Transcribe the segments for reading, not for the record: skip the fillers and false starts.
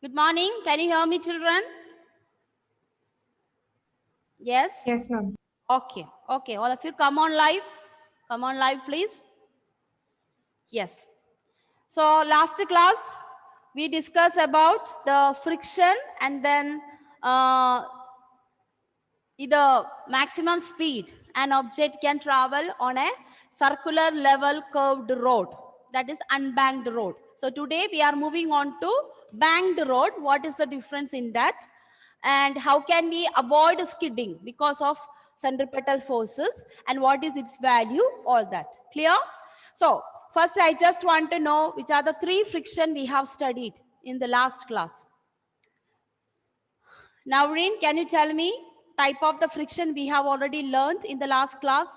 Good morning. Can you hear me, children? Yes? Yes, ma'am. Okay. Okay. All of you come on live. Come on live, please. Yes. So last class, we discussed about the friction and then the maximum speed an object can travel on a circular level curved road, that is unbanked road. So today we are moving on to banked road. What is the difference in that, and how can we avoid skidding because of centripetal forces, and what is its value, all that clear. So first I just want to know which are the three friction we have studied in the last class. Naureen, can you tell me type of the friction we have already learned in the last class?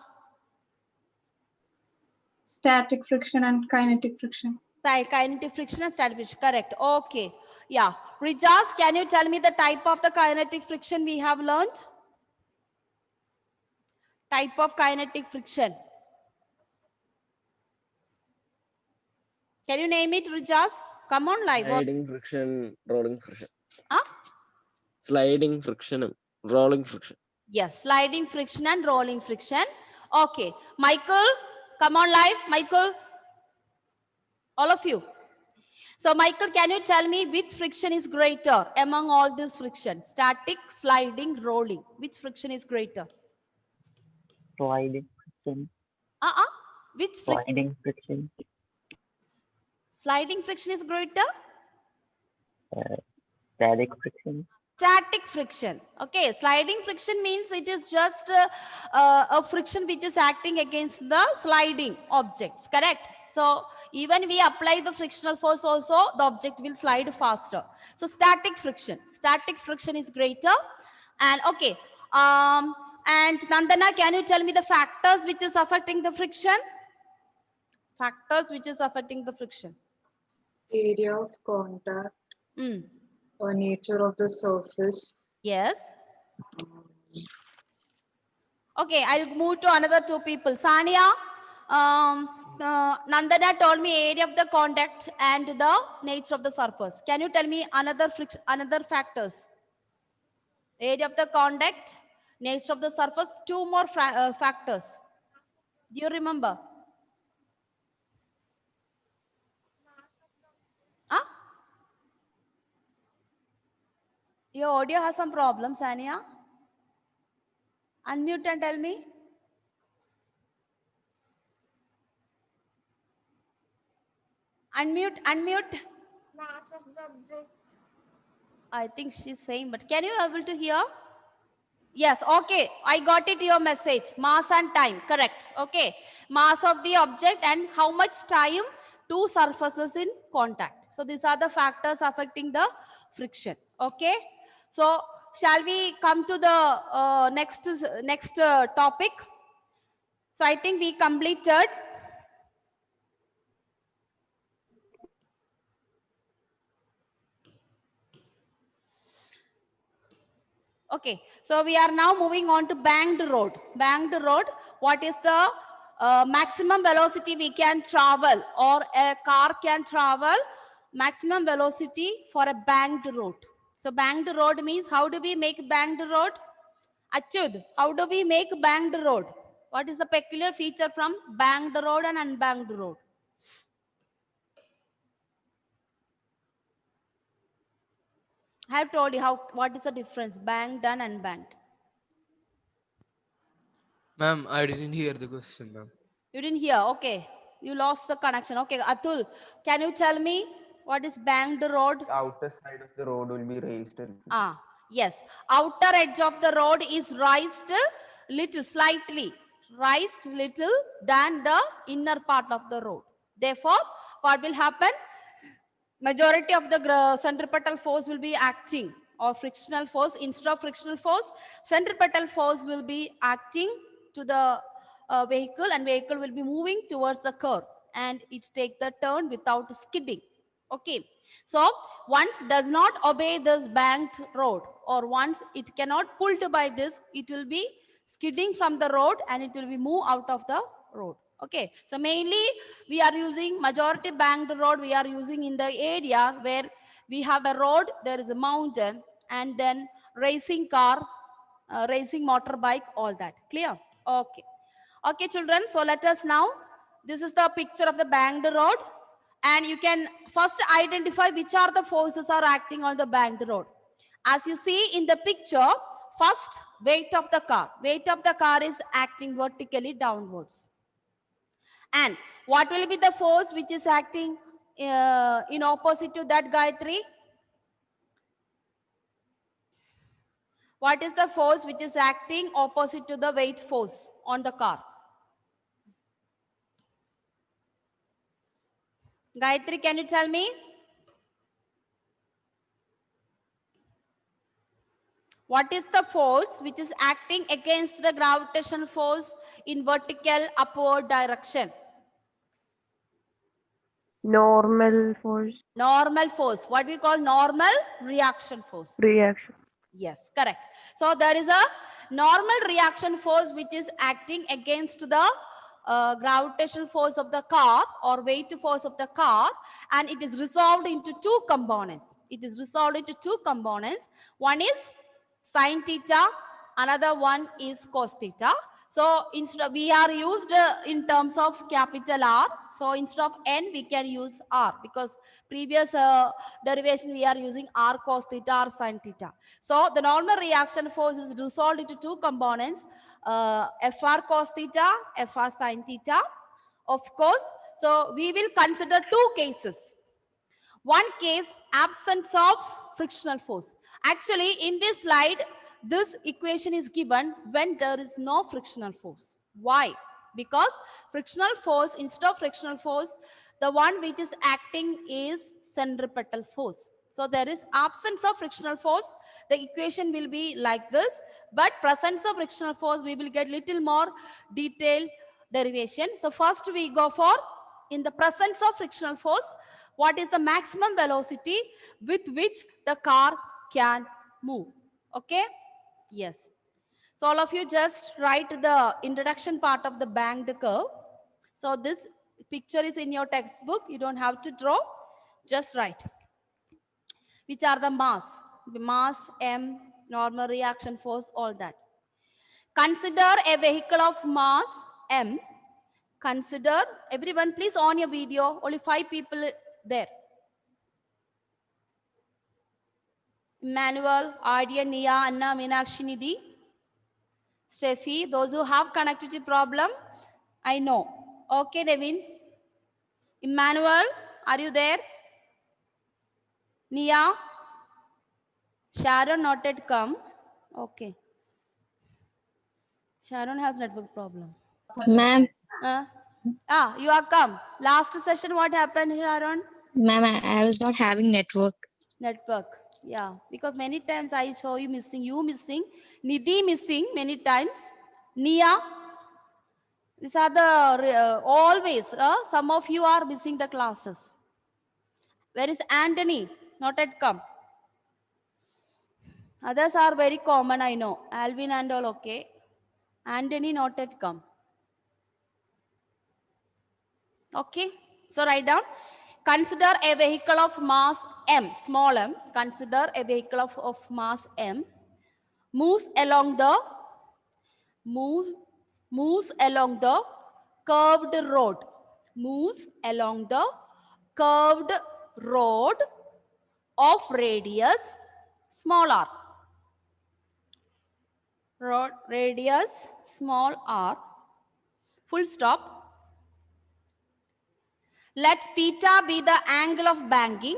Static friction and kinetic friction. Kinetic friction and static friction, correct. Okay. Yeah. Rijas, can you tell me the type of the kinetic friction we have learned? Type of kinetic friction. Can you name it, Rijas? Come on live. Sliding friction, rolling friction. Huh? Sliding friction, rolling friction. Yes, sliding friction and rolling friction. Okay. Michael, come on live. Michael, all of you. So Michael, can you tell me which friction is greater among all these frictions? Static, sliding, rolling. Which friction is greater? Sliding friction. Which friction? Sliding friction. Sliding friction is greater? Static friction. Static friction. Okay, sliding friction means it is just a friction which is acting against the sliding objects, correct? So even we apply the frictional force also, the object will slide faster. So static friction is greater. And okay, and Nandana, can you tell me the factors which is affecting the friction? Factors which is affecting the friction. Area of contact, nature of the surface. Yes. Okay, I'll move to another two people. Sania, Nandana told me area of the contact and the nature of the surface. Can you tell me another factors? Area of the contact, nature of the surface, two more factors. Do you remember? Huh? Your audio has some problems, Sania. Unmute and tell me. Unmute. Mass of the object. I think she's saying, but can you able to hear? Yes, okay. I got it, your message. Mass and time, correct. Okay. Mass of the object and how much time two surfaces in contact. So these are the factors affecting the friction. Okay. So shall we come to the next topic? So I think we completed. Okay, so we are now moving on to banked road. Banked road, what is the maximum velocity we can travel or a car can travel? Maximum velocity for a banked road. So banked road means how do we make banked road? Achud, how do we make banked road? What is the peculiar feature from banked road and unbanked road? I have told you what is the difference, banked and unbanked. Ma'am, I didn't hear the question, ma'am. You didn't hear? Okay. You lost the connection. Okay, Atul, can you tell me what is banked road? The outer side of the road will be raised. Yes. Outer edge of the road is raised slightly than the inner part of the road. Therefore, what will happen? Majority of the centripetal force will be acting, or frictional force. Instead of frictional force, centripetal force will be acting to the vehicle, and vehicle will be moving towards the curve, and it take the turn without skidding. Okay, so once does not obey this banked road, or once it cannot pulled by this, it will be skidding from the road and it will be move out of the road. Okay, so mainly we are using majority banked road we are using in the area where We have a road, there is a mountain, and then racing car, racing motorbike, all that. Clear? Okay. Okay, children. So let us now, this is the picture of the banked road. And you can first identify which are the forces are acting on the banked road. As you see in the picture, first weight of the car. Weight of the car is acting vertically downwards. And what will be the force which is acting in opposite to that, Gayatri? What is the force which is acting opposite to the weight force on the car? Gayatri, can you tell me? What is the force which is acting against the gravitational force in vertical upward direction? Normal force. Normal force. What we call normal reaction force. Reaction. Yes, correct. So there is a normal reaction force which is acting against the gravitational force of the car or weight force of the car, and it is resolved into two components. It is resolved into two components. One is sine theta, another one is cos theta. So instead of, we are used in terms of capital R. So instead of N, we can use R, because previous derivation we are using R cos theta or sine theta. So the normal reaction force is resolved into two components, Fr cos theta, Fr sine theta. Of course, so we will consider two cases. One case, absence of frictional force. Actually, in this slide, this equation is given when there is no frictional force. Why? Because frictional force, instead of frictional force, the one which is acting is centripetal force. So there is absence of frictional force. The equation will be like this, but presence of frictional force, we will get little more detailed derivation. So first we go for, in the presence of frictional force, what is the maximum velocity with which the car can move? Okay? Yes. So all of you just write the introduction part of the banked curve. So this picture is in your textbook. You don't have to draw. Just write. Which are the mass? Mass, M, normal reaction force, all that. Consider a vehicle of mass M. Consider, everyone please on your video. Only 5 people there. Emmanuel, Arya, Nia, Anna, Meenakshi, Nidhi, Steffi, those who have connectivity problem, I know. Okay, Devin. Emmanuel, are you there? Nia? Sharon not yet come. Okay. Sharon has network problem. Ma'am, You are come. Last session, what happened, Sharon? ma'am, I was not having network. Network. Yeah, because many times I show you missing, Nidhi missing many times, Nia. These are the always, some of you are missing the classes. Where is Anthony? Not yet come. Others are very common, I know. Alvin and all, okay. Anthony not yet come. Okay, so write down. Consider a vehicle of mass M, small m. Consider a vehicle of mass M moves along the curved road. Moves along the curved road of radius small r. Road radius small r. Full stop. Let theta be the angle of banking.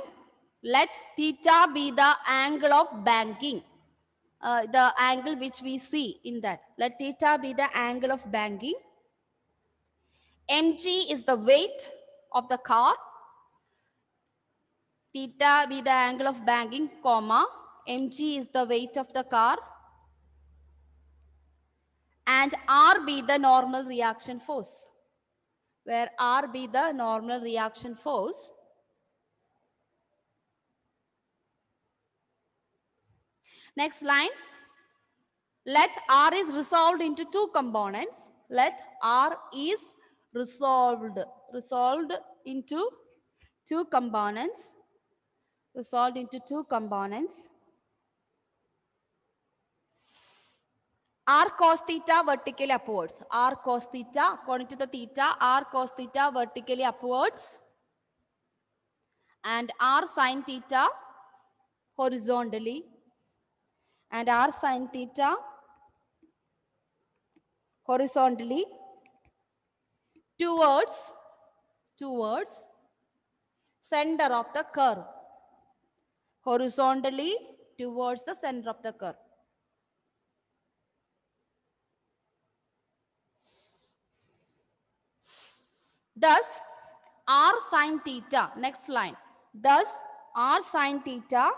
Let theta be the angle of banking. The angle which we see in that. Let theta be the angle of banking. mg is the weight of the car. Theta be the angle of banking, comma. mg is the weight of the car. And r be the normal reaction force. Where r be the normal reaction force. Next line. Let r is resolved into two components. Let r is resolved into two components. resolved into two components. R cos theta vertically upwards. R cos theta, according to the theta, R cos theta vertically upwards. And R sin theta horizontally. And R sin theta horizontally towards center of the curve. Horizontally towards the center of the curve. Thus, R sin theta, next line. Thus, R sin theta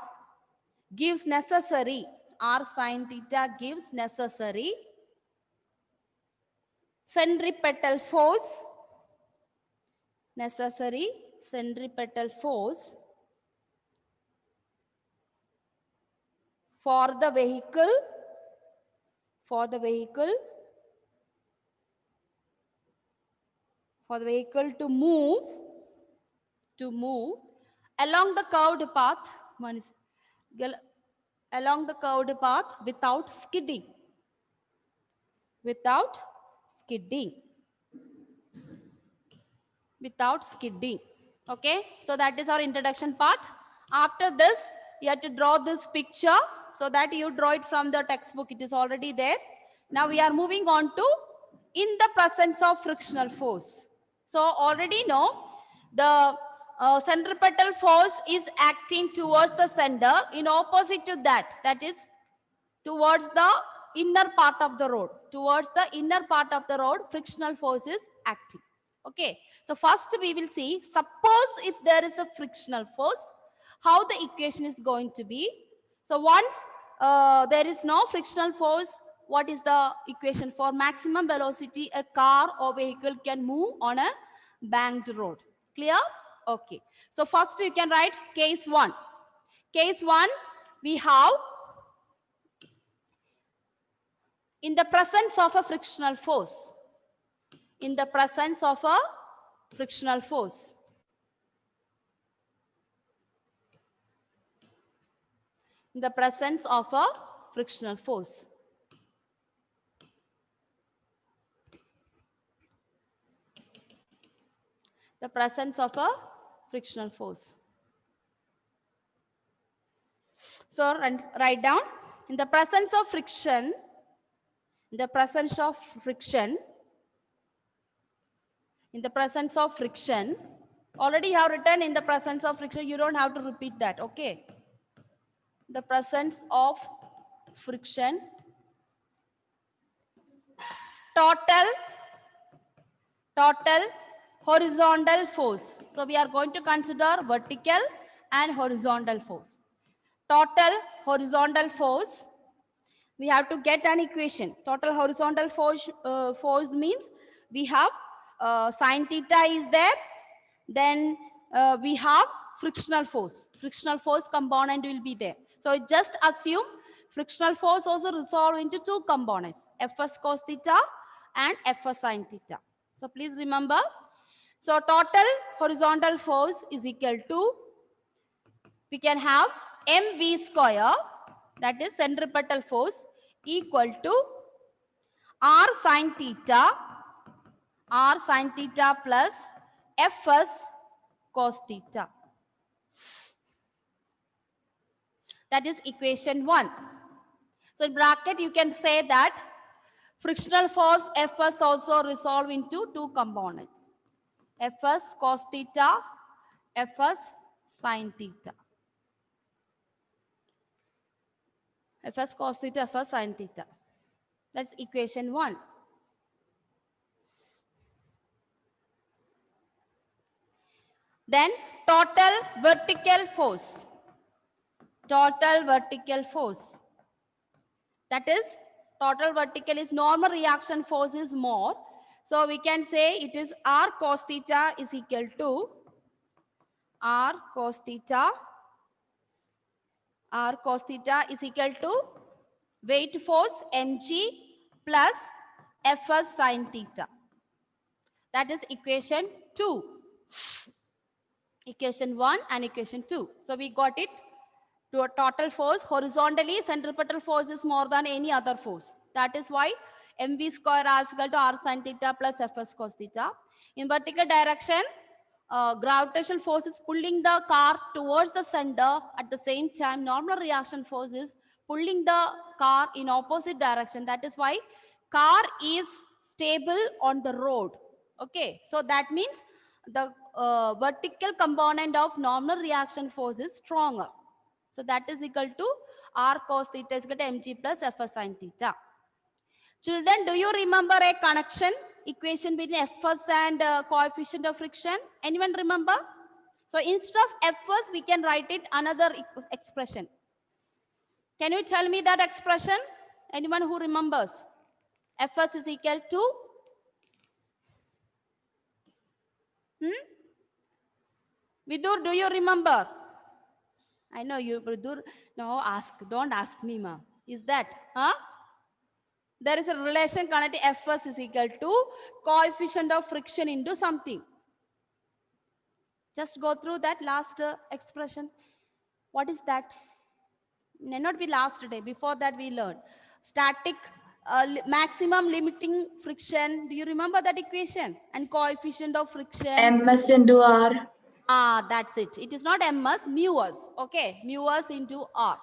gives necessary, R sin theta gives necessary centripetal force, necessary centripetal force for the vehicle, to move along the curved path, along the curved path without skidding. Okay, so that is our introduction part. After this, you have to draw this picture so that you draw it from the textbook. It is already there. Now we are moving on to in the presence of frictional force. So already know the centripetal force is acting towards the center. In opposite to that, that is towards the inner part of the road. Towards the inner part of the road, frictional force is acting. Okay, so first we will see, suppose if there is a frictional force, how the equation is going to be. So once there is no frictional force, what is the equation for maximum velocity a car or vehicle can move on a banked road? Clear? Okay. So first you can write case 1. Case 1, we have in the presence of a frictional force. In the presence of a frictional force. In the presence of a frictional force. The presence of a frictional force. So write down, in the presence of friction, already you have written in the presence of friction, you don't have to repeat that, okay? The presence of friction, total horizontal force. So we are going to consider vertical and horizontal force. Total horizontal force, we have to get an equation. Total horizontal force means we have sin theta is there. Then we have frictional force. Frictional force component will be there. So just assume frictional force also resolve into two components, Fs cos theta and Fs sin theta. So please remember. So total horizontal force is equal to, we can have mv square, that is centripetal force, equal to r sin theta plus Fs cos theta. That is equation 1. So in bracket you can say that frictional force Fs also resolve into two components, Fs cos theta, Fs sin theta. Fs cos theta, Fs sin theta. That's equation 1. Then total vertical force. Total vertical force. That is, total vertical is normal reaction force is more. So we can say it is R cos theta is equal to R cos theta is equal to weight force mg plus Fs sin theta. That is equation 2. Equation 1 and equation 2. So we got it to a total force. Horizontally, centripetal force is more than any other force. That is why mv square r is equal to r sin theta plus fs cos theta. In vertical direction, gravitational force is pulling the car towards the center. At the same time, normal reaction force is pulling the car in opposite direction. That is why car is stable on the road. Okay, so that means the vertical component of normal reaction force is stronger. So that is equal to r cos theta is equal to mg plus fs sin theta. Children, do you remember a connection equation between fs and coefficient of friction? Anyone remember? So instead of fs, we can write it another expression. Can you tell me that expression? Anyone who remembers? Fs is equal to Vidur, do you remember? I know you, Vidur. No, don't ask me, ma'am. Is that, huh? There is a relation connecting Fs is equal to coefficient of friction into something. Just go through that last expression. What is that? May not be last day. Before that, we learned static maximum limiting friction. Do you remember that equation? And coefficient of friction. ms into r. That's it. It is not ms, mu-s. Okay, mu-s into r.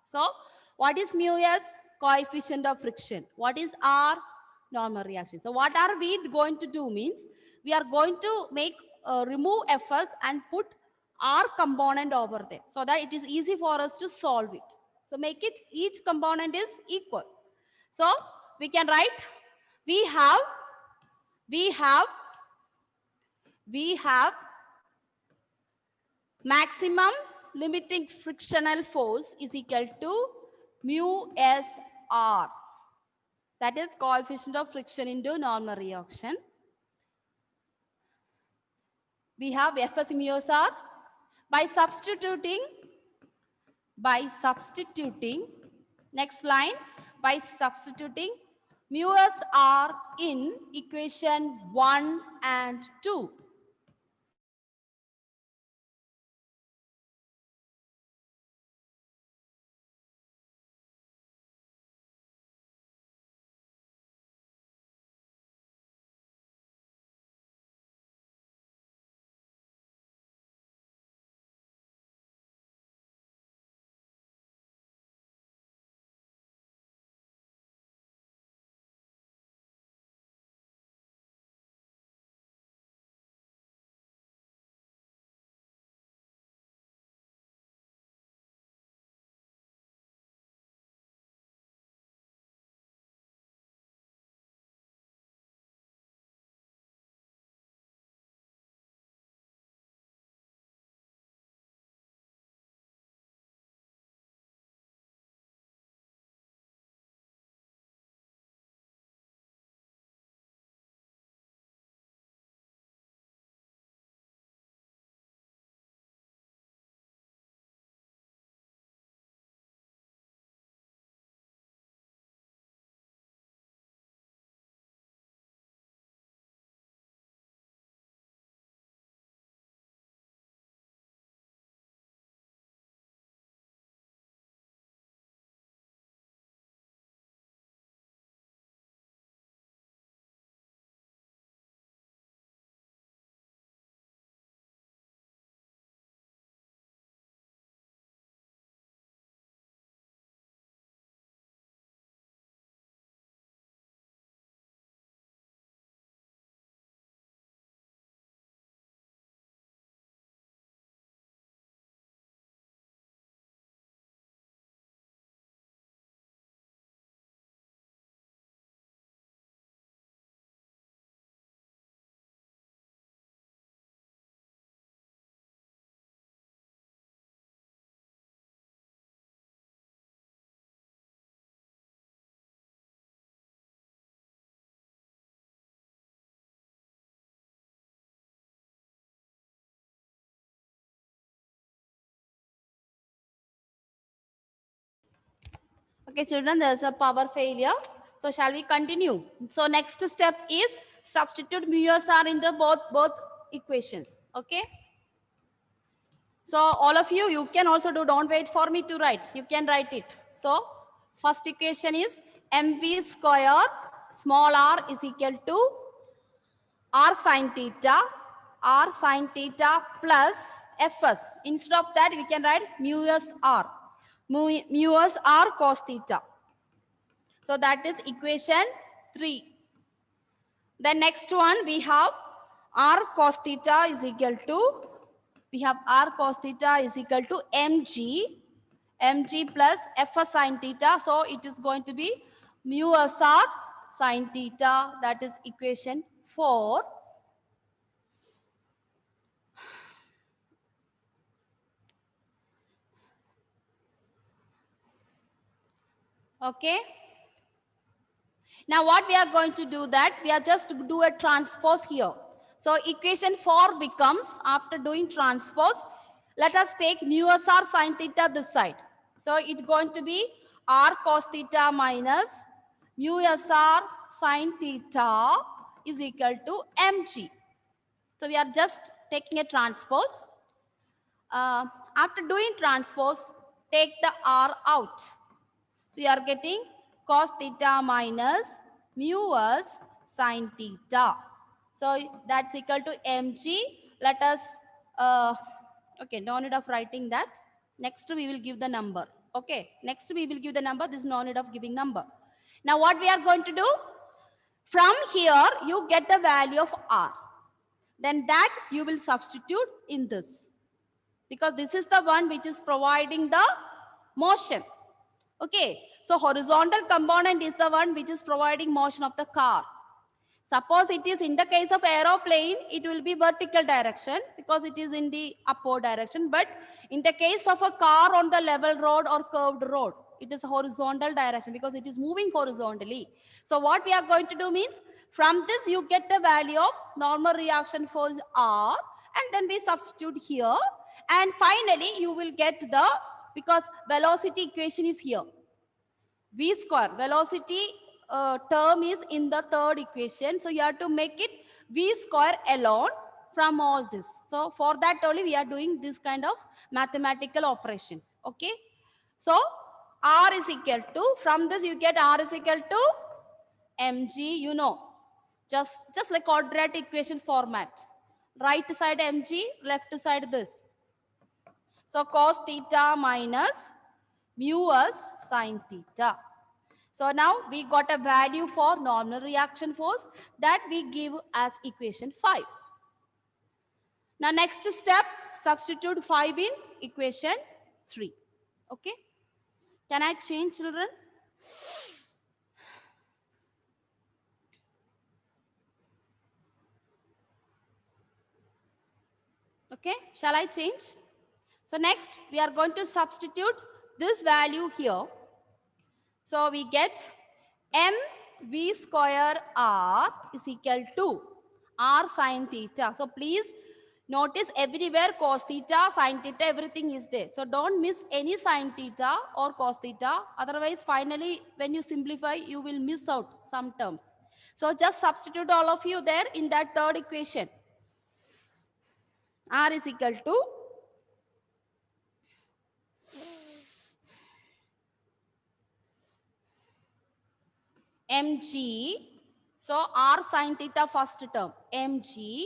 So, what is mu-s? Coefficient of friction. What is r? Normal reaction. So, what are we going to do means, we are going to remove fs and put r component over there, so that it is easy for us to solve it. So, make it each component is equal. So, we can write, we have maximum limiting frictional force is equal to mu s r. That is coefficient of friction into normal reaction. We have Fs mu s r. By substituting, next line, by substituting mu s r in equation 1 and 2. Okay, children, there's a power failure. So shall we continue? So next step is substitute mu s r into both equations. Okay. So all of you, you can also do, don't wait for me to write. You can write it. So first equation is mv square small r is equal to r sine theta plus fs. Instead of that, we can write mu s r. Mu s r cos theta. So that is equation 3. The next one we have r cos theta is equal to, we have r cos theta is equal to mg plus fs sine theta. So it is going to be mu sr sine theta. That is equation 4. Okay. Now what we are going to do that, we are just to do a transpose here. So equation 4 becomes, after doing transpose, let us take mu sr sine theta this side. So it's going to be r cos theta minus mu sr sine theta is equal to mg. So we are just taking a transpose. After doing transpose, take the r out. So you are getting cos theta minus mu s sine theta. So that's equal to mg. Let us, okay, no need of writing that. Next we will give the number. Okay, next we will give the number. This is no need of giving number. Now what we are going to do? From here, you get the value of r. Then that you will substitute in this. Because this is the one which is providing the motion. Okay, so horizontal component is the one which is providing motion of the car. Suppose it is in the case of aeroplane, it will be vertical direction because it is in the upward direction. But in the case of a car on the level road or curved road, it is horizontal direction because it is moving horizontally. So what we are going to do means, from this you get the value of normal reaction force R, and then we substitute here. And finally you will get the, because velocity equation is here. V square, velocity term is in the third equation. So you have to make it V square alone from all this. So for that only we are doing this kind of mathematical operations. Okay. So R is equal to, from this you get R is equal to mg, you know, just like quadratic equation format. Right side mg, left side this. So cos theta minus mu s sine theta. So now we got a value for normal reaction force that we give as equation 5. Now next step, substitute 5 in equation 3. Okay. Can I change, children? Okay, shall I change? So next we are going to substitute this value here. So we get mv square r is equal to r sine theta. So please notice everywhere cos theta, sine theta, everything is there. So don't miss any sine theta or cos theta. Otherwise finally when you simplify you will miss out some terms. So just substitute all of you there in that third equation. R is equal to mg, so r sine theta first term, mg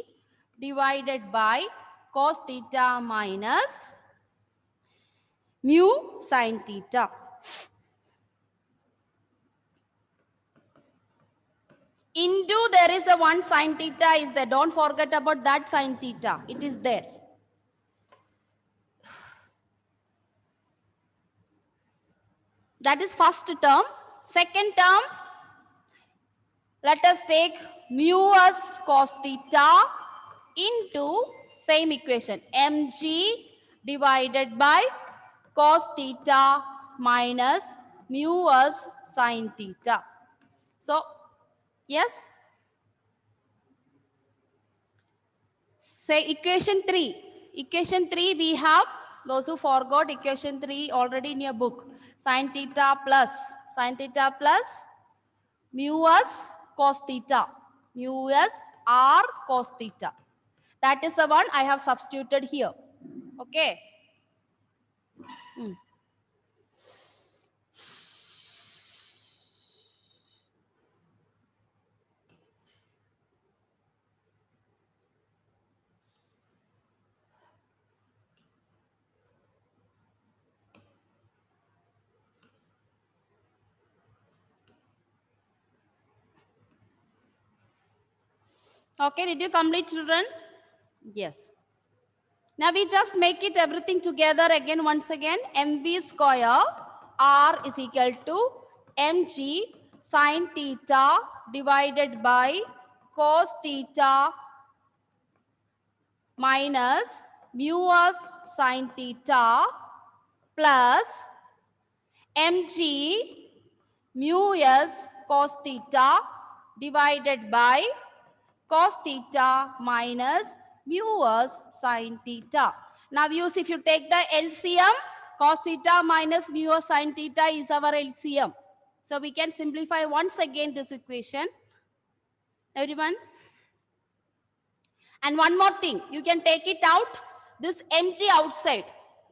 divided by cos theta minus mu sine theta. Into there is a one sine theta is there. Don't forget about that sine theta. It is there. That is first term. Second term, let us take mu s cos theta into same equation, mg divided by cos theta minus mu s sine theta. So yes, say equation 3. Equation 3 we have, those who forgot equation 3 already in your book, sine theta plus mu s cos theta, mu s r cos theta. That is the one I have substituted here. Okay. Mm. Okay, did you complete, children? Yes. Now we just make it everything together again once again. mv square r is equal to mg sine theta divided by cos theta minus mu s sine theta plus mg mu s cos theta divided by cos theta minus mu s sin theta. Now use, if you take the LCM, cos theta minus mu s sin theta is our LCM. So we can simplify once again this equation. Everyone? And one more thing, you can take it out, this mg outside.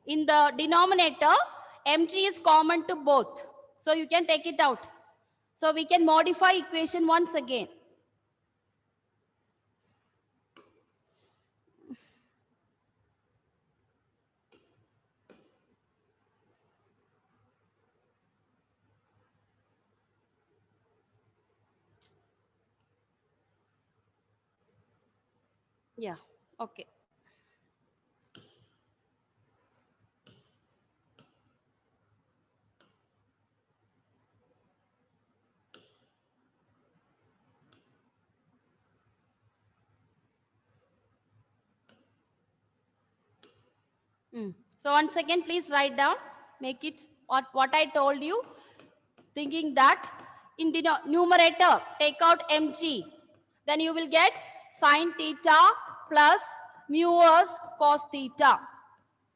In the denominator, mg is common to both. So you can take it out. So we can modify equation once again. Yeah, okay. So once again, please write down, make it what I told you, thinking that in numerator, take out mg, then you will get sine theta plus mu s cos theta.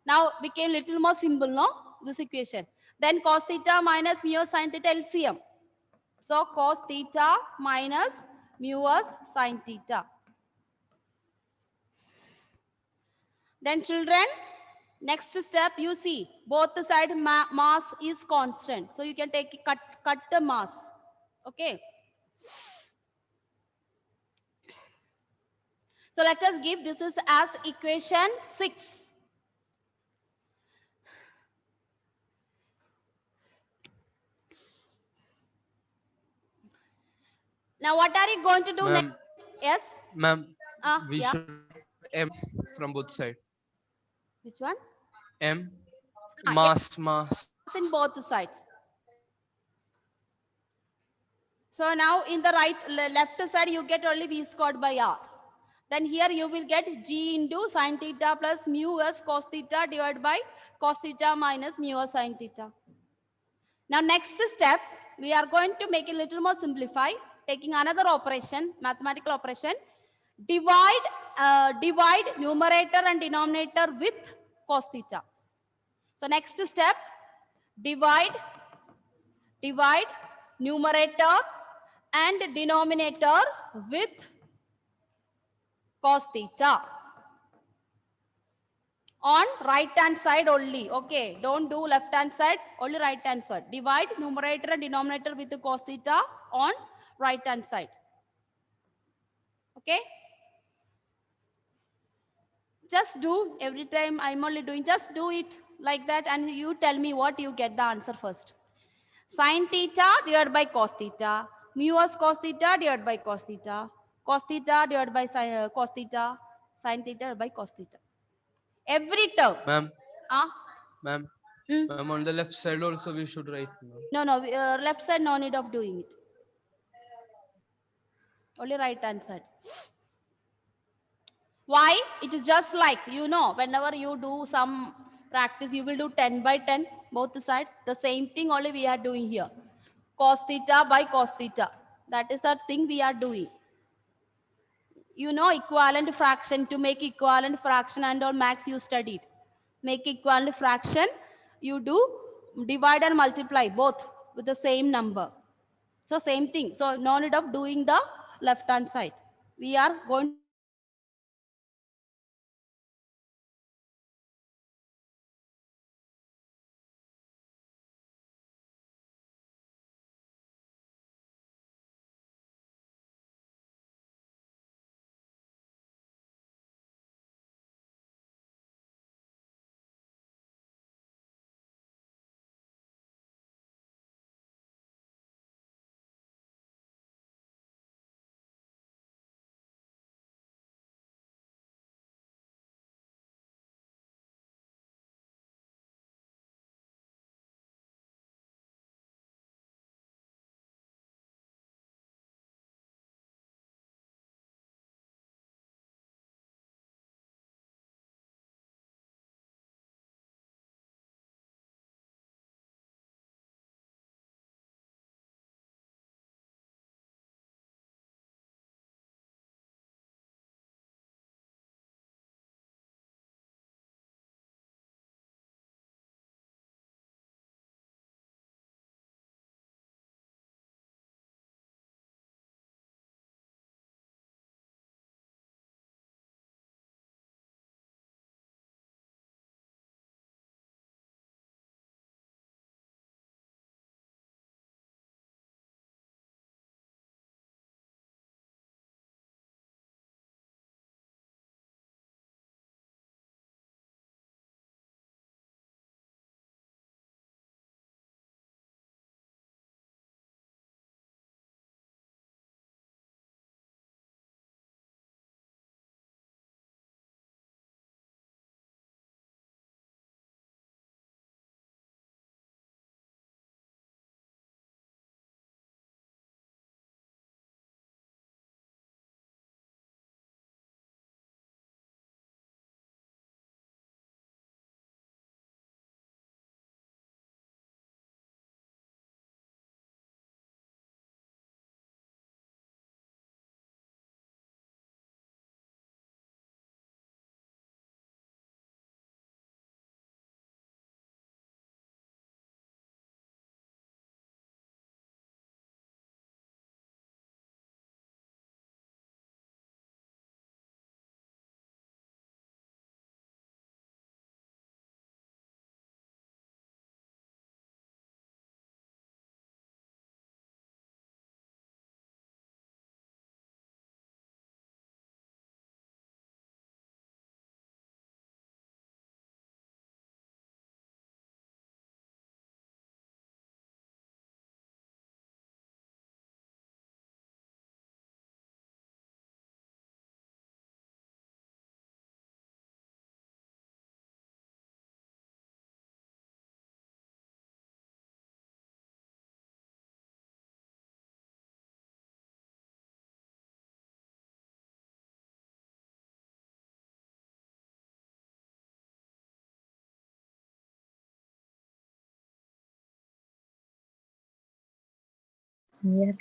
Now became little more simple, no? This equation. Then cos theta minus mu s sine theta LCM. So cos theta minus mu s sine theta. Then children, next step, you see both the side mass is constant. So you can take cut the mass. Okay. So let us give this is as equation 6. Now what are you going to do next? Ma'am, Yes? ma'am, we Yeah. should M from both sides. Which one? M, Yeah. mass. In both sides. So now in the left side, you get only v squared by r. Then here you will get g into sine theta plus mu s cos theta divided by cos theta minus mu s sine theta. Now next step, we are going to make it a little more simplify, taking another operation, mathematical operation, divide numerator and denominator with cos theta. So next step, divide numerator and denominator with cos theta. On right hand side only. Okay, don't do left hand side, only right hand side. Divide numerator and denominator with the cos theta on right hand side. Okay, just do every time. I'm only doing, just do it like that and you tell me what you get the answer first. Sin theta divided by cos theta, mu s cos theta divided by cos theta divided by cos theta, sin theta divided by cos theta. Every term. Ma'am, Ah, ma'am, mm. ma'am, on the left side also we should write. No, left side, no need of doing it. Only right hand side. Why? It is just like, whenever you do some practice, you will do 10 by 10, both sides. The same thing only we are doing here. Cos theta by cos theta. That is the thing we are doing. Equivalent fraction, to make equivalent fraction and all max you studied. Make equivalent fraction, you do divide and multiply both with the same number. So same thing. So no need of doing the left hand side. We are going Yeah.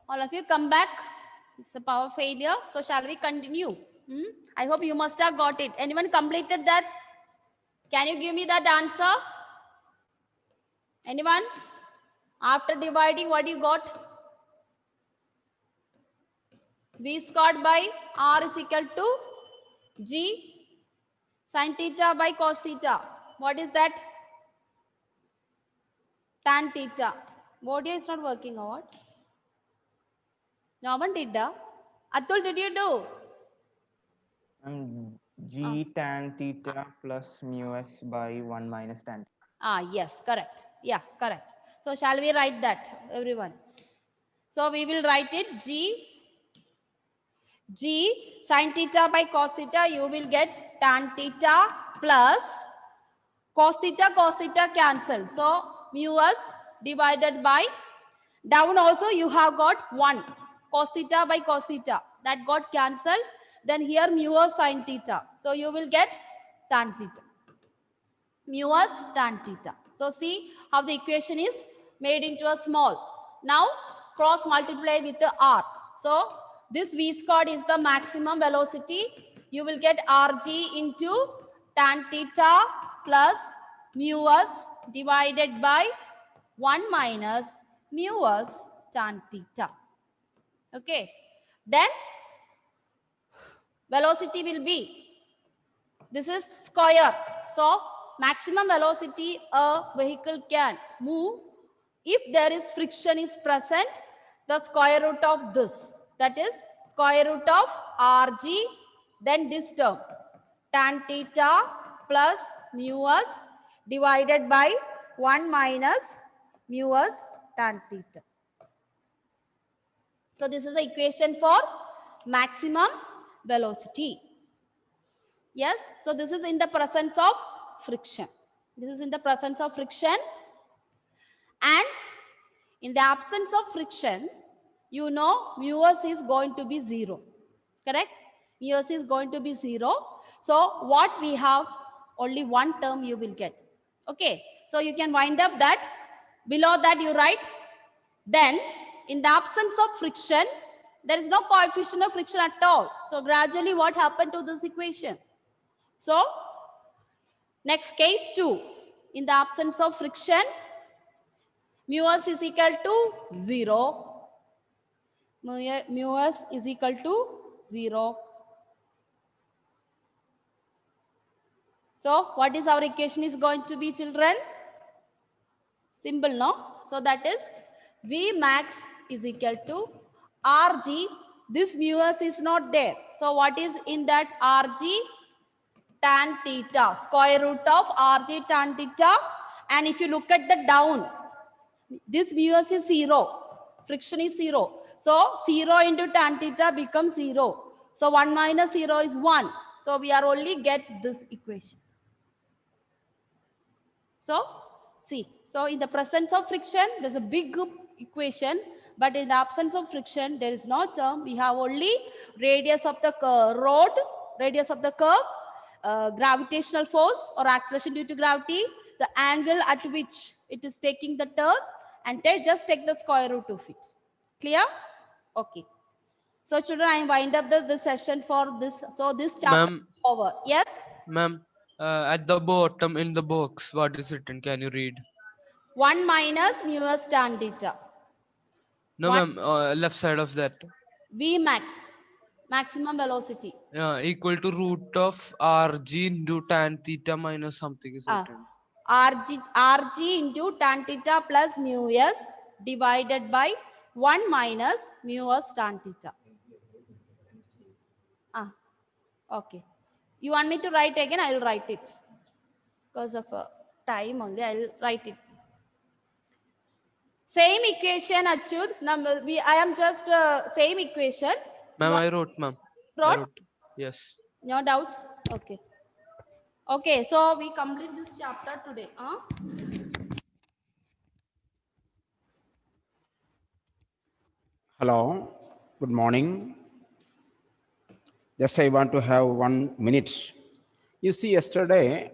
All of you come back. It's a power failure. So shall we continue? I hope you must have got it. Anyone completed that? Can you give me that answer? Anyone? After dividing, what you got? V squared by R is equal to G sin theta by cos theta. What is that? Tan theta. Audio is not working or what? No one did that. Atul, did you do? G tan theta plus mu s by 1 minus tan. Yes, correct. Yeah, correct. So shall we write that, everyone? So we will write it G sin theta by cos theta. You will get tan theta plus cos theta cancel. So mu s divided by, down also you have got 1 cos theta by cos theta. That got cancelled. Then here mu s sin theta. So you will get tan theta. Mu s tan theta. So see how the equation is made into a small. Now cross multiply with the r. So this v squared is the maximum velocity. You will get rg into tan theta plus mu s divided by 1 minus mu s tan theta. Okay. Then velocity will be, this is square. So maximum velocity a vehicle can move if there is friction is present, the square root of this, that is square root of rg, then this term tan theta plus mu s divided by 1 minus mu s tan theta. So this is the equation for maximum velocity. Yes, so this is in the presence of friction. This is in the presence of friction. And in the absence of friction, you know mu s is going to be 0. Correct? Mu s is going to be 0. So what we have, only one term you will get. Okay, so you can wind up that. Below that you write, then in the absence of friction, there is no coefficient of friction at all. So gradually what happened to this equation? So next case 2, in the absence of friction, mu s is equal to 0. Mu s is equal to 0. So what is our equation is going to be, children? Simple, no? So that is V max is equal to Rg. This mu s is not there. So what is in that Rg? Tan theta, square root of Rg tan theta. And if you look at the down, this mu s is 0. Friction is 0. So 0 into tan theta becomes 0. So 1 minus 0 is 1. So we are only get this equation. So see, so in the presence of friction, there's a big equation, but in the absence of friction, there is no term. We have only radius of the rod, radius of the curve, gravitational force or acceleration due to gravity, the angle at which it is taking the turn, and just take the square root of it. Clear? Okay. So children, I wind up the session for this. So this chapter Ma'am, is over. Yes? ma'am, at the bottom in the box, what is written? Can you read? 1 minus mu s tan theta. No, One- ma'am, left side of that. V max. Maximum velocity. Equal to root of RG into tan theta minus something is Ah. written. RG into tan theta plus mu s divided by 1 minus mu s tan theta. Okay. You want me to write again? I will write it. Because of time only, I will write it. Same equation, Achyut. I am just same equation. Ma'am, You I wrote, ma'am. I wrote? wrote. Yes. No doubts? Okay. Okay, so we complete this chapter today. Hello, good morning. Just I want to have 1 minute. You see, yesterday